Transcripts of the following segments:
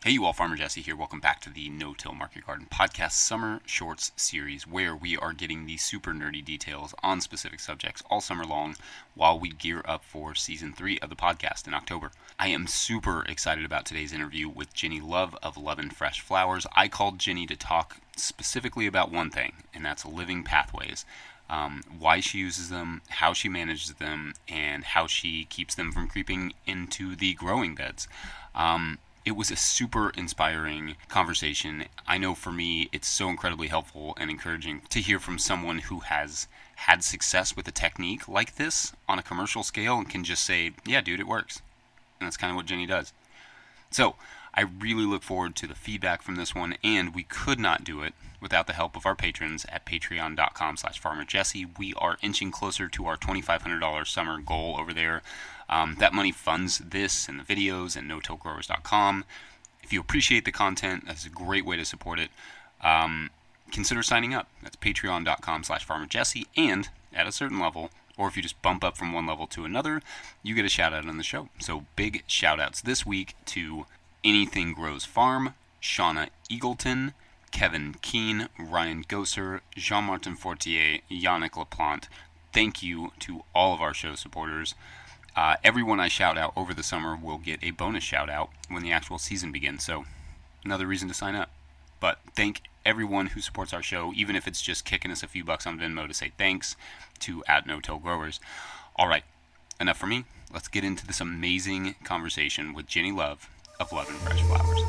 Hey, you all, Farmer Jesse here. Welcome back to the No-Till Market Garden Podcast Summer Shorts series, where we are getting the super nerdy details on specific subjects all summer long while we gear up for Season 3 of the podcast in October. I am super excited about today's interview with Jennie Love of Loven Fresh Flowers. I called Jennie to talk specifically about one thing, and that's living pathways. Why she uses them, how she manages them, and how she keeps them from creeping into the growing beds. It was a super inspiring conversation. I know for me, it's so incredibly helpful and encouraging to hear from someone who has had success with a technique like this on a commercial scale and can just say, yeah, dude, it works. And that's kind of what Jennie does. So I really look forward to the feedback from this one, and we could not do it without the help of our patrons at patreon.com/farmerjesse. We are inching closer to our $2,500 summer goal over there. That money funds this and the videos and notillgrowers.com. If you appreciate the content, that's a great way to support it. Consider signing up. That's patreon.com/farmerjesse, and at a certain level, or if you just bump up from one level to another, you get a shout out on the show. So big shout outs this week to Anything Grows Farm, Shauna Eagleton, Kevin Keene, Ryan Gosser, Jean-Martin Fortier, Yannick Laplante. Thank you to all of our show supporters. Everyone I shout out over the summer will get a bonus shout out when the actual season begins. So another reason to sign up. But thank everyone who supports our show, even if it's just kicking us a few bucks on Venmo to say thanks to @NoTillGrowers. All right, enough for me. Let's get into this amazing conversation with Jennie Love of Loven Fresh Flowers.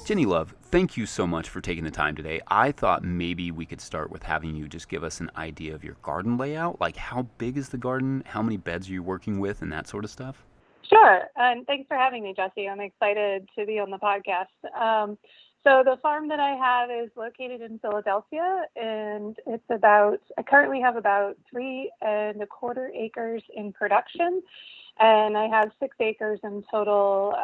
Jennie Love, thank you so much for taking the time today. I thought maybe we could start with having you just give us an idea of your garden layout. Like, how big is the garden? How many beds are you working with and that sort of stuff? Sure. And thanks for having me, Jesse. I'm excited to be on the podcast. So the farm that I have is located in Philadelphia, and I currently have about 3.25 acres in production, and I have 6 acres in total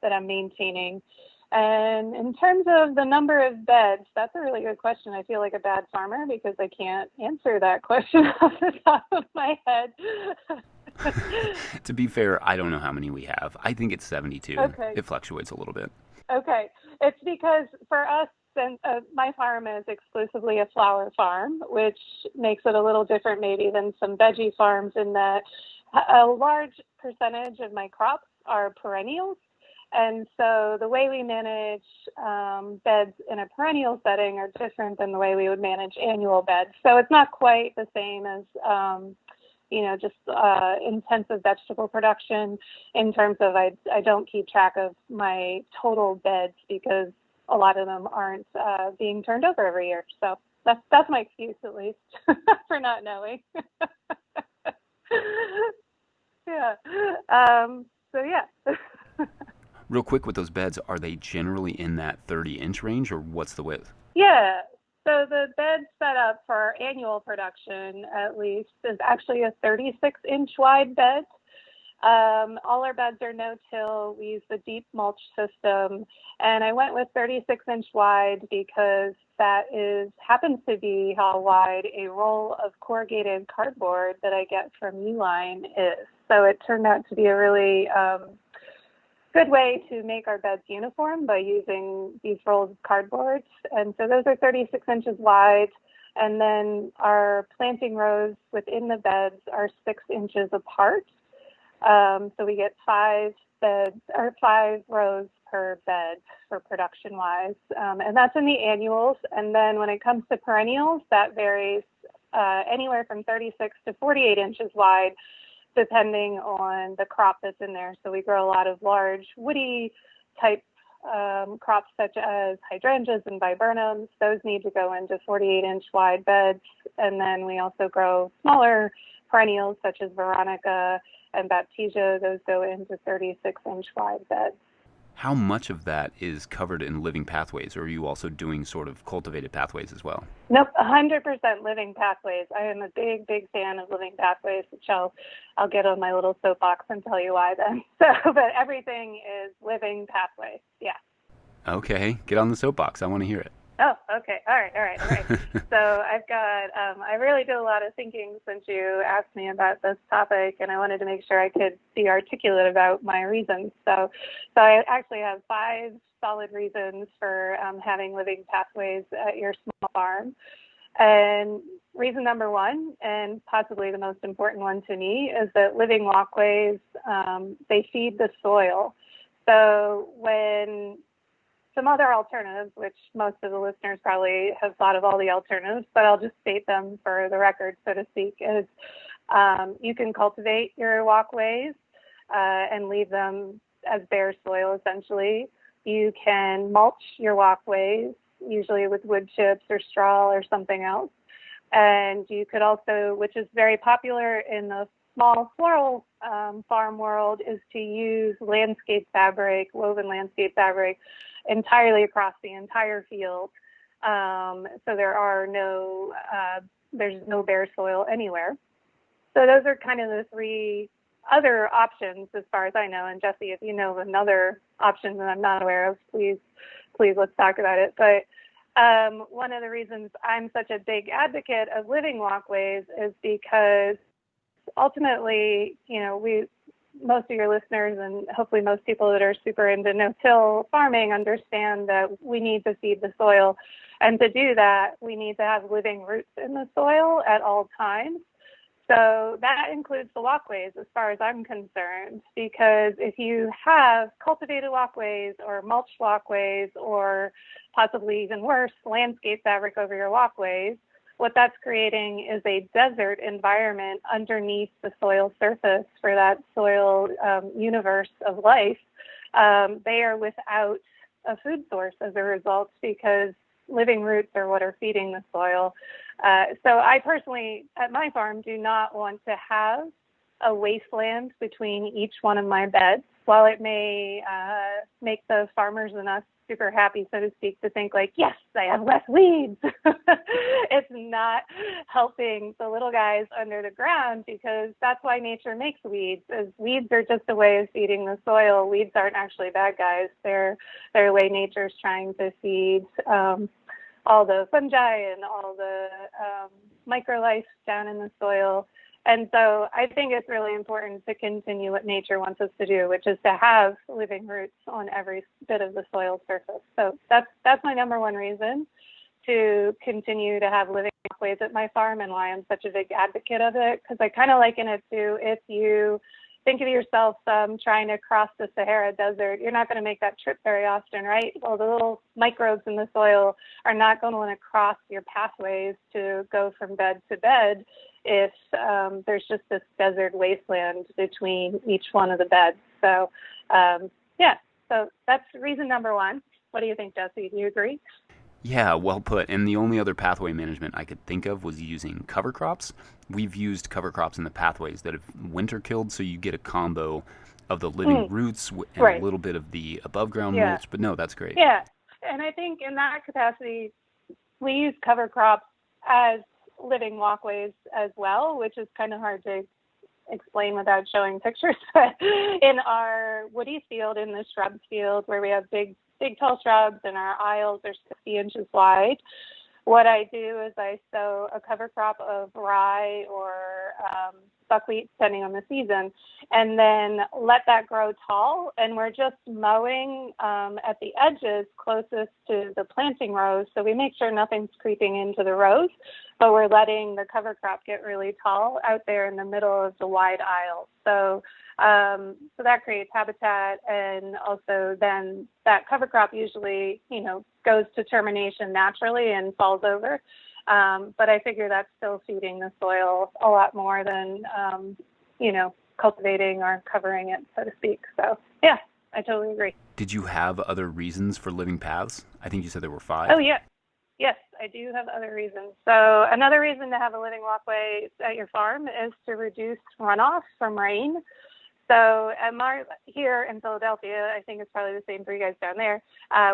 that I'm maintaining. And in terms of the number of beds, that's a really good question. I feel like a bad farmer because I can't answer that question off the top of my head. To be fair, I don't know how many we have. I think it's 72. Okay. It fluctuates a little bit. Okay. It's because for us, my farm is exclusively a flower farm, which makes it a little different maybe than some veggie farms in that a large percentage of my crops are perennials. And so the way we manage beds in a perennial setting are different than the way we would manage annual beds. So it's not quite the same as just intensive vegetable production in terms of I don't keep track of my total beds because a lot of them aren't being turned over every year. So that's my excuse, at least, for not knowing. Yeah. Real quick with those beds, are they generally in that 30-inch range, or what's the width? Yeah. So the bed setup for our annual production, at least, is actually a 36-inch wide bed. All our beds are no-till. We use the deep mulch system. And I went with 36-inch wide because that happens to be how wide a roll of corrugated cardboard that I get from Uline is. So it turned out to be a really good way to make our beds uniform by using these rolls of cardboard. And so those are 36 inches wide. And then our planting rows within the beds are 6 inches apart. So we get 5 rows per bed for production wise. And that's in the annuals. And then when it comes to perennials, that varies anywhere from 36 to 48 inches wide, depending on the crop that's in there. So we grow a lot of large woody type crops such as hydrangeas and viburnums. Those need to go into 48-inch wide beds. And then we also grow smaller perennials such as veronica and baptisia. Those go into 36-inch wide beds. How much of that is covered in living pathways, or are you also doing sort of cultivated pathways as well? Nope, 100% living pathways. I am a big, big fan of living pathways, which I'll get on my little soapbox and tell you why then. But everything is living pathways, yeah. Okay, get on the soapbox. I want to hear it. Oh, okay. All right. So I've got, I really did a lot of thinking since you asked me about this topic, and I wanted to make sure I could be articulate about my reasons. So I actually have 5 solid reasons for having living pathways at your small farm. And reason number 1, and possibly the most important one to me, is that living walkways, they feed the soil. So when some other alternatives, which most of the listeners probably have thought of all the alternatives, but I'll just state them for the record, so to speak, is you can cultivate your walkways and leave them as bare soil, essentially. You can mulch your walkways, usually with wood chips or straw or something else. And you could also, which is very popular in the small floral farm world, is to use landscape fabric, woven landscape fabric, entirely across the entire field. So there's no bare soil anywhere. So those are kind of the 3 other options as far as I know. And Jesse, if you know of another option that I'm not aware of, please let's talk about it. But one of the reasons I'm such a big advocate of living walkways is because ultimately, most of your listeners and hopefully most people that are super into no-till farming understand that we need to feed the soil. And to do that, we need to have living roots in the soil at all times. So that includes the walkways as far as I'm concerned, because if you have cultivated walkways or mulched walkways or possibly even worse, landscape fabric over your walkways, what that's creating is a desert environment underneath the soil surface for that soil universe of life. They are without a food source as a result because living roots are what are feeding the soil. So I personally, at my farm, do not want to have a wasteland between each one of my beds. While it may make the farmers and us super happy, so to speak, to think like, yes, I have less weeds. It's not helping the little guys under the ground, because that's why nature makes weeds. Is weeds are just a way of feeding the soil. Weeds aren't actually bad guys. They're a way nature's trying to feed all the fungi and all the microlife down in the soil. And so I think it's really important to continue what nature wants us to do, which is to have living roots on every bit of the soil surface. So that's my number 1 reason to continue to have living pathways at my farm, and why I'm such a big advocate of it, because I kind of liken it to, if you think of yourself trying to cross the Sahara Desert, you're not going to make that trip very often, right? Well, the little microbes in the soil are not going to want to cross your pathways to go from bed to bed if there's just this desert wasteland between each one of the beds. So, so that's reason number 1. What do you think, Jesse? Do you agree? Yeah, well put. And the only other pathway management I could think of was using cover crops. We've used cover crops in the pathways that have winter killed, so you get a combo of the living roots and right. a little bit of the above ground Yeah. mulch. But no, that's great. Yeah, and I think in that capacity, we use cover crops as living walkways as well, which is kind of hard to explain without showing pictures. But in our woody field, in the shrubs field, where we have big tall shrubs and our aisles are 60 inches wide, what I do is I sow a cover crop of rye or buckwheat, depending on the season, and then let that grow tall. And we're just mowing at the edges closest to the planting rows. So we make sure nothing's creeping into the rows, but we're letting the cover crop get really tall out there in the middle of the wide aisle. So that creates habitat, and also then that cover crop usually, goes to termination naturally and falls over. But I figure that's still feeding the soil a lot more than, cultivating or covering it, so to speak. So, yeah, I totally agree. Did you have other reasons for living paths? I think you said there were 5. Oh, yeah. Yes, I do have other reasons. So another reason to have a living walkway at your farm is to reduce runoff from rain. So here in Philadelphia, I think it's probably the same for you guys down there,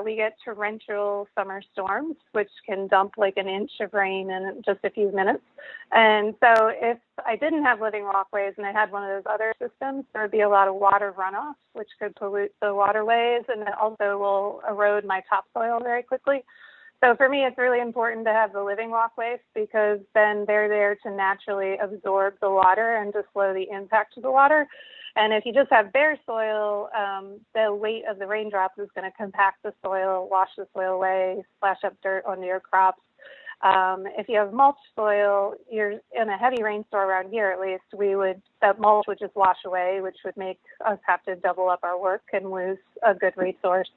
we get torrential summer storms, which can dump like an inch of rain in just a few minutes. And so if I didn't have living walkways and I had one of those other systems, there would be a lot of water runoff, which could pollute the waterways, and it also will erode my topsoil very quickly. So for me, it's really important to have the living walkways because then they're there to naturally absorb the water and to slow the impact of the water. And if you just have bare soil, the weight of the raindrops is going to compact the soil, wash the soil away, splash up dirt onto your crops. If you have mulch soil, you're in a heavy rainstorm around here, at least, that mulch would just wash away, which would make us have to double up our work and lose a good resource.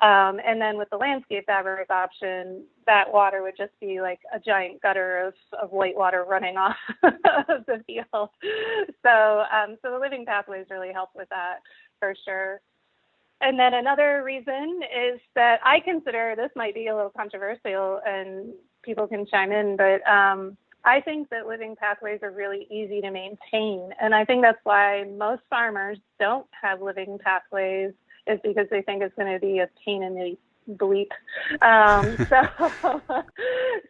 And then with the landscape fabric option, that water would just be like a giant gutter of white water running off of the field. So the living pathways really help with that for sure. And then another reason is that I consider, this might be a little controversial and people can chime in, but I think that living pathways are really easy to maintain. And I think that's why most farmers don't have living pathways, is because they think it's going to be a pain in the bleep.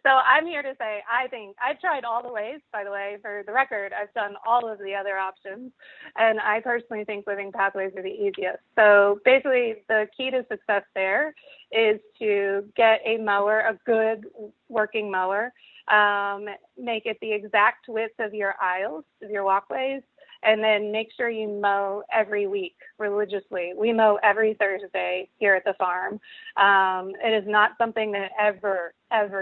So I'm here to say, I think I've tried all the ways, by the way, for the record. I've done all of the other options, and I personally think living pathways are the easiest. So basically, the key to success there is to get a mower, a good working mower, make it the exact width of your aisles, of your walkways, and then make sure you mow every week religiously. We mow every Thursday here at the farm. It is not something that ever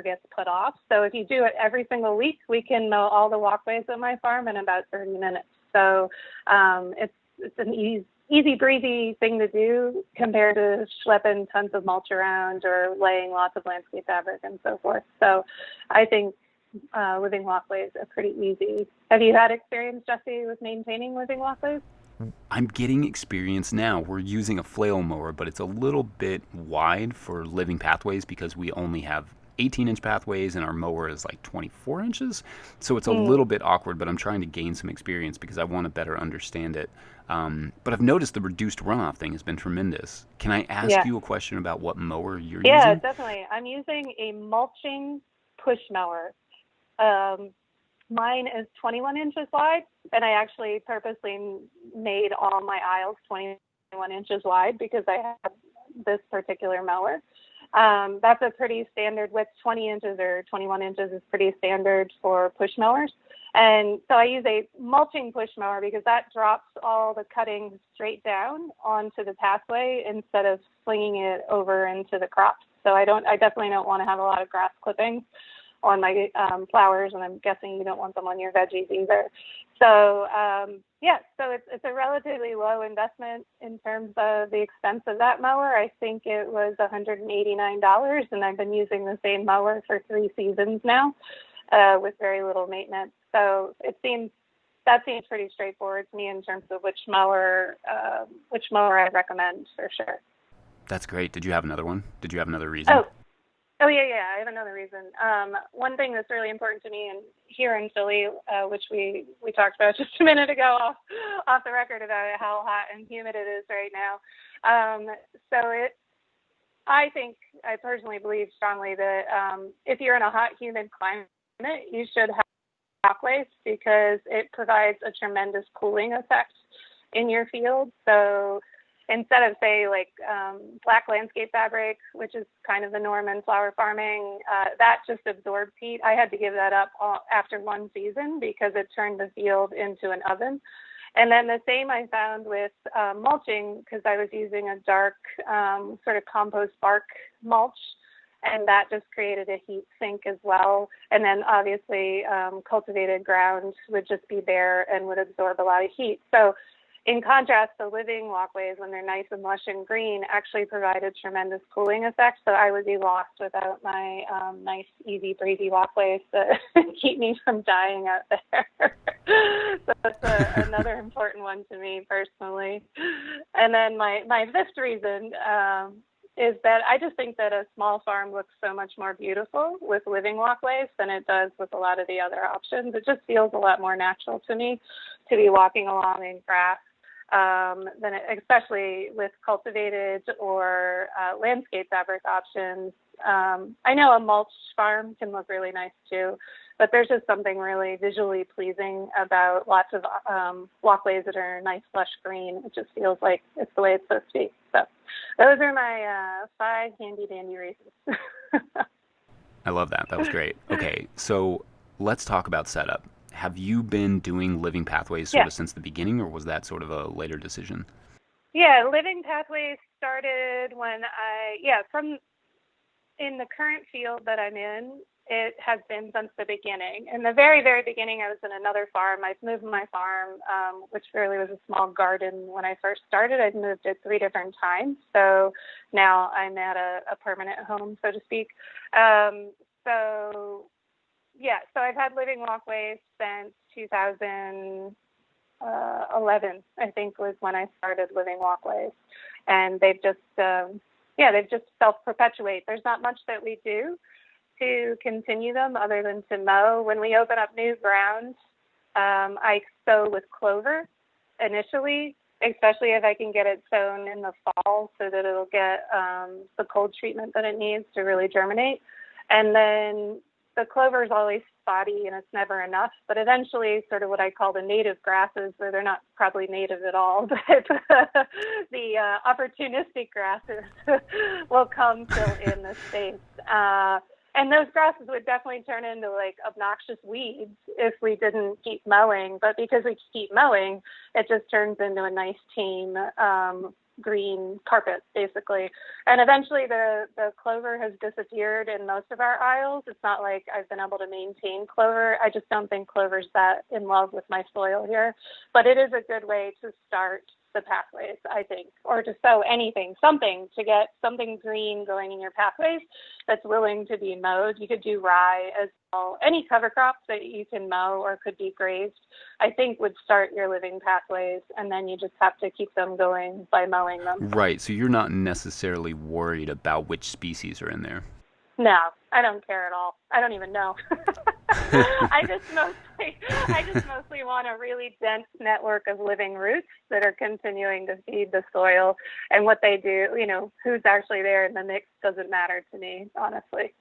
gets put off. So if you do it every single week, we can mow all the walkways at my farm in about 30 minutes. So it's an easy breezy thing to do compared to schlepping tons of mulch around or laying lots of landscape fabric and so forth. So I think living walkways are pretty easy. Have you had experience, Jesse, with maintaining living walkways? I'm getting experience now. We're using a flail mower, but it's a little bit wide for living pathways because we only have 18-inch pathways and our mower is like 24 inches. So it's a little bit awkward, but I'm trying to gain some experience because I want to better understand it. But I've noticed the reduced runoff thing has been tremendous. Can I ask you a question about what mower you're using? Yeah, definitely. I'm using a mulching push mower. Mine is 21 inches wide, and I actually purposely made all my aisles 21 inches wide because I have this particular mower. That's a pretty standard width. 20 inches or 21 inches is pretty standard for push mowers. And so I use a mulching push mower because that drops all the cutting straight down onto the pathway instead of slinging it over into the crops. So I definitely don't want to have a lot of grass clippings on my flowers, and I'm guessing you don't want them on your veggies either. So so it's a relatively low investment in terms of the expense of that mower. I think it was $189, and I've been using the same mower for 3 seasons now with very little maintenance. So that seems pretty straightforward to me in terms of which mower I recommend for sure. That's great. Did you have another one? Did you have another reason? Oh, yeah. I have another reason. One thing that's really important to me here in Philly, which we talked about just a minute ago off the record about how hot and humid it is right now. I personally believe strongly that if you're in a hot, humid climate, you should have walkways because it provides a tremendous cooling effect in your field. So instead of, say, like black landscape fabric, which is kind of the norm in flower farming, that just absorbs heat. I had to give that up after 1 season because it turned the field into an oven. And then the same I found with mulching because I was using a dark sort of compost bark mulch, and that just created a heat sink as well. And then obviously cultivated ground would just be bare and would absorb a lot of heat. So in contrast, the living walkways, when they're nice and lush and green, actually provide a tremendous cooling effect. So I would be lost without my nice, easy, breezy walkways that keep me from dying out there. So that's another important one to me personally. And then my fifth reason is that I just think that a small farm looks so much more beautiful with living walkways than it does with a lot of the other options. It just feels a lot more natural to me to be walking along in grass. Especially with cultivated or landscape fabric options. I know a mulch farm can look really nice too, but there's just something really visually pleasing about lots of walkways that are nice, lush green. It just feels like it's the way it's supposed to be. So those are my 5 handy dandy reasons. I love that. That was great. Okay, so let's talk about setup. Have you been doing living pathways sort Yeah. of since the beginning, or was that sort of a later decision? Yeah, living pathways started from in the current field that I'm in, it has been since the beginning. In the very, very beginning, I was in another farm. I've moved my farm, which really was a small garden when I first started. I've moved it 3 different times. So now I'm at a permanent home, so to speak. So I've had living walkways since 2011, I think was when I started living walkways. And they've just self-perpetuate. There's not much that we do to continue them other than to mow. When we open up new ground, I sow with clover initially, especially if I can get it sown in the fall so that it'll get the cold treatment that it needs to really germinate. And then the clover is always spotty and it's never enough, but eventually sort of what I call the native grasses, where they're not probably native at all, but the opportunistic grasses will come fill in the space. And those grasses would definitely turn into like obnoxious weeds if we didn't keep mowing, but because we keep mowing, it just turns into a nice tame green carpet, basically. And eventually the clover has disappeared in most of our aisles. It's not like I've been able to maintain clover. I just don't think clover's that in love with my soil here. But it is a good way to start the pathways, I think, or to sow anything, something to get something green going in your pathways that's willing to be mowed. You could do rye as well. Any cover crops that you can mow or could be grazed, I think would start your living pathways, and then you just have to keep them going by mowing them. Right, so you're not necessarily worried about which species are in there. No, I don't care at all. I don't even know. I just mostly want a really dense network of living roots that are continuing to feed the soil, and what they do, who's actually there in the mix doesn't matter to me, honestly.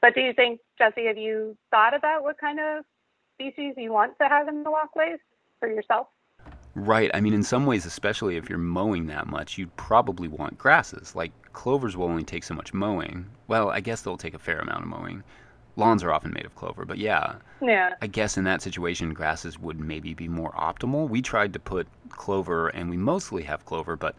But do you think, Jesse, have you thought about what kind of species you want to have in the walkways for yourself? Right. I mean, in some ways, especially if you're mowing that much, you'd probably want grasses. Like clovers will only take so much mowing. Well, I guess they'll take a fair amount of mowing. Lawns are often made of clover, but yeah, Yeah. I guess in that situation, grasses would maybe be more optimal. We tried to put clover, and we mostly have clover, but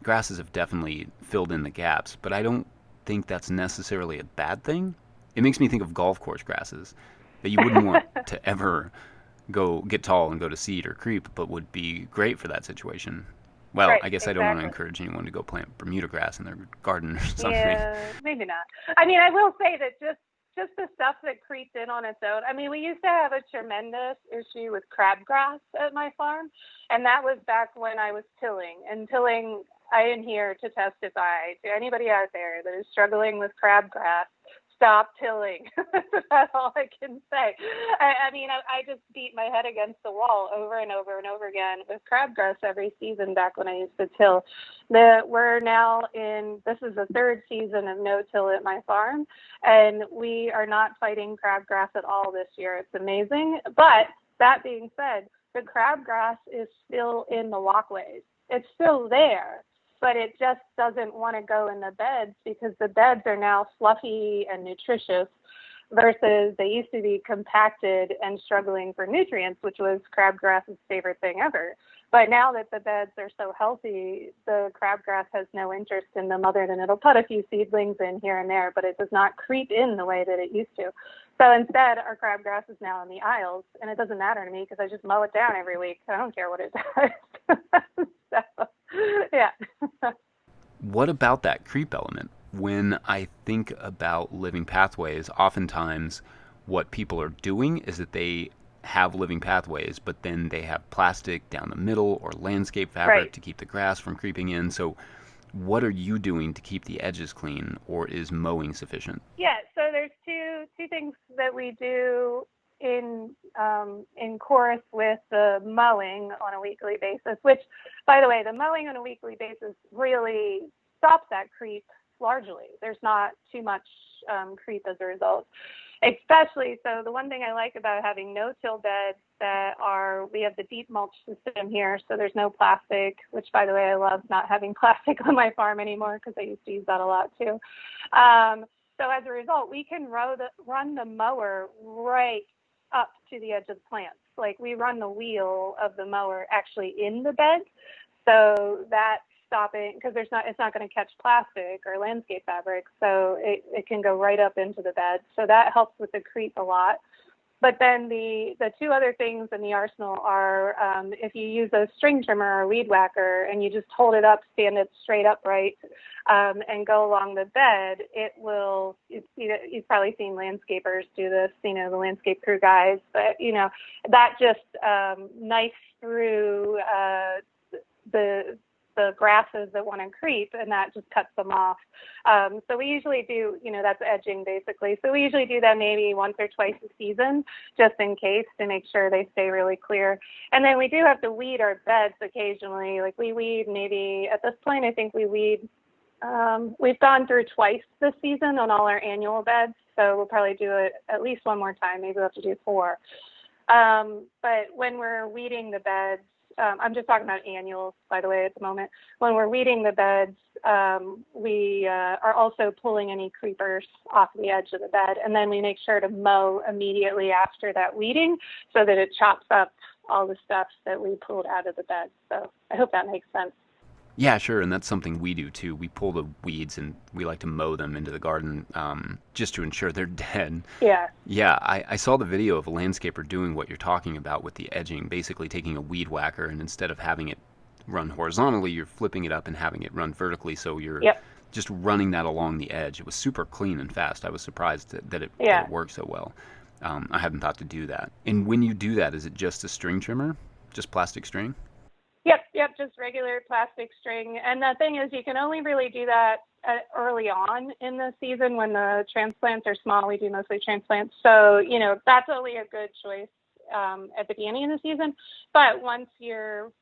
grasses have definitely filled in the gaps. But I don't think that's necessarily a bad thing. It makes me think of golf course grasses that you wouldn't want to ever go get tall and go to seed or creep, but would be great for that situation. Well, Right, I guess I don't want to exactly. encourage anyone to go plant Bermuda grass in their garden or something. Yeah, maybe not. I mean, I will say that just the stuff that creeps in on its own. I mean, we used to have a tremendous issue with crabgrass at my farm, and that was back when I was tilling. And tilling, I am here to testify to anybody out there that is struggling with crabgrass. Stop tilling. That's all I can say. I mean, I just beat my head against the wall over and over and over again with crabgrass every season back when I used to till. We're now this is the 3rd season of no-till at my farm, and we are not fighting crabgrass at all this year. It's amazing. But that being said, the crabgrass is still in the walkways. It's still there, but it just doesn't want to go in the beds because the beds are now fluffy and nutritious versus they used to be compacted and struggling for nutrients, which was crabgrass's favorite thing ever. But now that the beds are so healthy, the crabgrass has no interest in them other than it'll put a few seedlings in here and there, but it does not creep in the way that it used to. So instead, our crabgrass is now in the aisles, and it doesn't matter to me because I just mow it down every week. I don't care what it does. So, yeah. What about that creep element? When I think about living pathways, oftentimes what people are doing is that they have living pathways, but then they have plastic down the middle or landscape fabric Right. to keep the grass from creeping in. So what are you doing to keep the edges clean, or is mowing sufficient? Yeah, so there's two things that we do in chorus with the mowing on a weekly basis, which, by the way, the mowing on a weekly basis really stops that creep largely. There's not too much creep as a result. Especially, so the one thing I like about having no-till beds we have the deep mulch system here, so there's no plastic, which, by the way, I love not having plastic on my farm anymore because I used to use that a lot too. So as a result, we can run the mower right up to the edge of the plants. Like we run the wheel of the mower actually in the bed. So that's stopping, because it's not going to catch plastic or landscape fabric. So it can go right up into the bed. So that helps with the creep a lot. But then the two other things in the arsenal are if you use a string trimmer or weed whacker and you just hold it up, stand it straight upright, and go along the bed, it will, you've probably seen landscapers do this, the landscape crew guys, but, that just knifes through the grasses that want to creep, and that just cuts them off. So we usually do, that's edging basically. So we usually do that maybe once or twice a season, just in case, to make sure they stay really clear. And then we do have to weed our beds occasionally. Like we weed maybe, at this point, I think we weed, we've gone through twice this season on all our annual beds. So we'll probably do it at least one more time. Maybe we'll have to do 4. But when we're weeding the beds, I'm just talking about annuals, by the way, at the moment. When we're weeding the beds, we are also pulling any creepers off the edge of the bed. And then we make sure to mow immediately after that weeding so that it chops up all the stuff that we pulled out of the bed. So I hope that makes sense. Yeah, sure, and that's something we do too. We pull the weeds and we like to mow them into the garden just to ensure they're dead. Yeah. Yeah, I saw the video of a landscaper doing what you're talking about with the edging, basically taking a weed whacker and instead of having it run horizontally, you're flipping it up and having it run vertically, so you're just running that along the edge. It was super clean and fast. I was surprised that it worked so well. I hadn't thought to do that. And when you do that, is it just a string trimmer? Just plastic string? Yep, just regular plastic string. And the thing is, you can only really do that early on in the season when the transplants are small. We do mostly transplants. So, that's only a good choice at the beginning of the season. But once your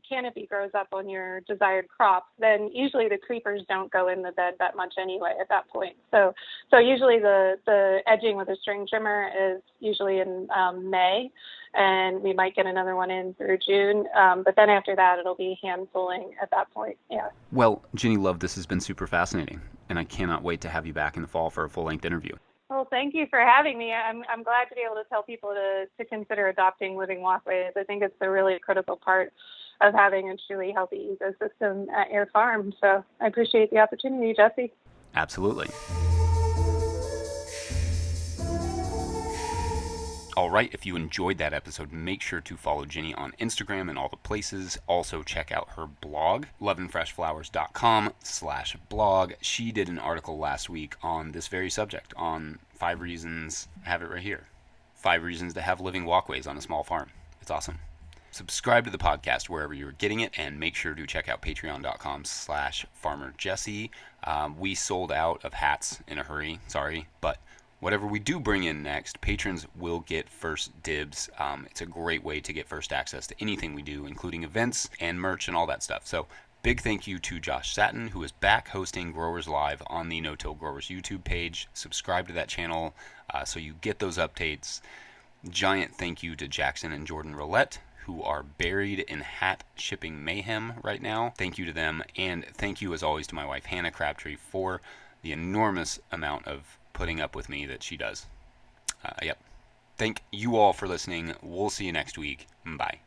canopy grows up on your desired crops, then usually the creepers don't go in the bed that much anyway at that point. So usually the edging with a string trimmer is usually in May, and we might get another one in through June. But then after that, it'll be hand pulling at that point. Yeah. Well, Jennie, Love, this has been super fascinating, and I cannot wait to have you back in the fall for a full-length interview. Well, thank you for having me. I'm glad to be able to tell people to consider adopting living walkways. I think it's a really critical part of having a truly healthy ecosystem at your farm. So I appreciate the opportunity, Jesse. Absolutely. All right, if you enjoyed that episode, make sure to follow Jennie on Instagram and all the places. Also, check out her blog, lovenfreshflowers.com/blog. She did an article last week on this very subject, on 5 reasons, I have it right here, 5 reasons to have living walkways on a small farm. It's awesome. Subscribe to the podcast wherever you're getting it, and make sure to check out patreon.com/farmerjesse. We sold out of hats in a hurry, sorry, but whatever we do bring in next, patrons will get first dibs. It's a great way to get first access to anything we do, including events and merch and all that stuff. So big thank you to Josh Satin, who is back hosting Growers Live on the No Till Growers YouTube page. Subscribe to that channel so you get those updates. Giant thank you to Jackson and Jordan Roulette, who are buried in hat shipping mayhem right now. Thank you to them. And thank you, as always, to my wife, Hannah Crabtree, for the enormous amount of putting up with me that she does. Thank you all for listening. We'll see you next week. Bye.